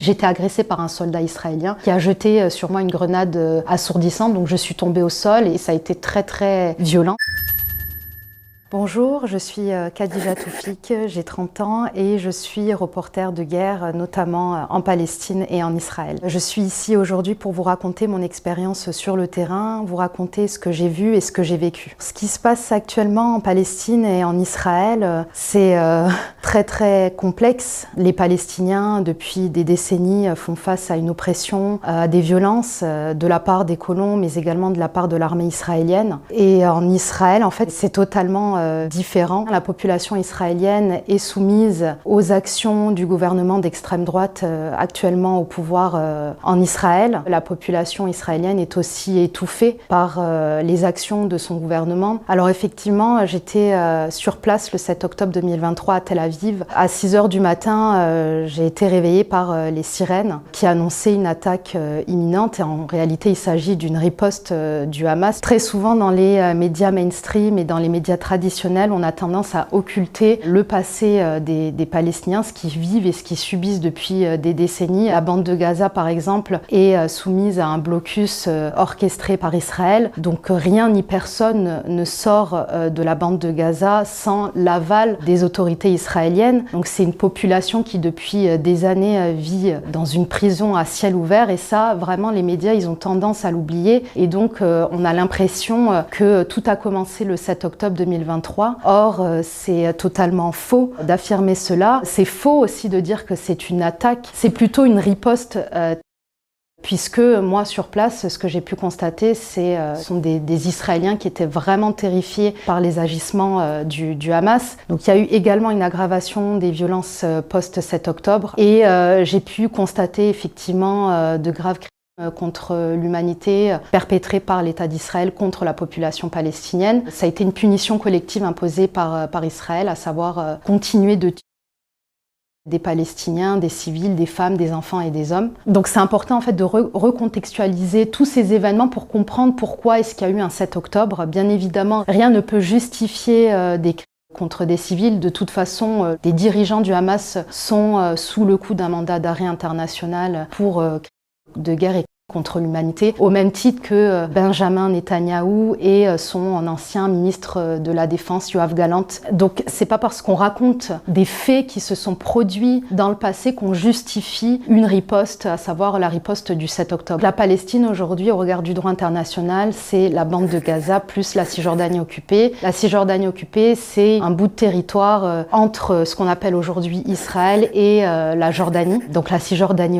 J'étais agressée par un soldat israélien qui a jeté sur moi une grenade assourdissante, donc je suis tombée au sol et ça a été très violent. Bonjour, je suis Khadija Toufik, j'ai 30 ans et je suis reporter de guerre, notamment en Palestine et en Israël. Je suis ici aujourd'hui pour vous raconter mon expérience sur le terrain, vous raconter ce que j'ai vu et ce que j'ai vécu. Ce qui se passe actuellement en Palestine et en Israël, c'est très complexe. Les Palestiniens, depuis des décennies, font face à une oppression, à des violences de la part des colons, mais également de la part de l'armée israélienne. Et en Israël, en fait, c'est totalement différent. La population israélienne est soumise aux actions du gouvernement d'extrême droite actuellement au pouvoir en Israël. La population israélienne est aussi étouffée par les actions de son gouvernement. Alors effectivement, j'étais sur place le 7 octobre 2023 à Tel Aviv. À 6 h du matin, j'ai été réveillée par les sirènes qui annonçaient une attaque imminente. Et en réalité, il s'agit d'une riposte du Hamas. Très souvent dans les médias mainstream et dans les médias traditionnels, on a tendance à occulter le passé des Palestiniens, ce qu'ils vivent et ce qu'ils subissent depuis des décennies. La bande de Gaza, par exemple, est soumise à un blocus orchestré par Israël. Donc rien ni personne ne sort de la bande de Gaza sans l'aval des autorités israéliennes. Donc c'est une population qui depuis des années vit dans une prison à ciel ouvert et ça, vraiment, les médias, ils ont tendance à l'oublier. Et donc on a l'impression que tout a commencé le 7 octobre 2023. Or, c'est totalement faux d'affirmer cela. C'est faux aussi de dire que c'est une attaque. C'est plutôt une riposte. Puisque moi, sur place, ce que j'ai pu constater, ce sont des Israéliens qui étaient vraiment terrifiés par les agissements du Hamas. Donc il y a eu également une aggravation des violences post-7 octobre. Et j'ai pu constater effectivement de graves crimes contre l'humanité perpétrés par l'État d'Israël contre la population palestinienne. Ça a été une punition collective imposée par Israël, à savoir continuer de tuer des Palestiniens, des civils, des femmes, des enfants et des hommes. Donc c'est important en fait de recontextualiser tous ces événements pour comprendre pourquoi est-ce qu'il y a eu un 7 octobre. Bien évidemment, rien ne peut justifier des crimes contre des civils. De toute façon, les dirigeants du Hamas sont sous le coup d'un mandat d'arrêt international pour crimes de guerre et contre l'humanité, au même titre que Benjamin Netanyahou et son ancien ministre de la Défense, Yoav Gallant. Donc c'est pas parce qu'on raconte des faits qui se sont produits dans le passé qu'on justifie une riposte, à savoir la riposte du 7 octobre. La Palestine aujourd'hui, au regard du droit international, c'est la bande de Gaza plus la Cisjordanie occupée. La Cisjordanie occupée, c'est un bout de territoire entre ce qu'on appelle aujourd'hui Israël et la Jordanie. Donc la Cisjordanie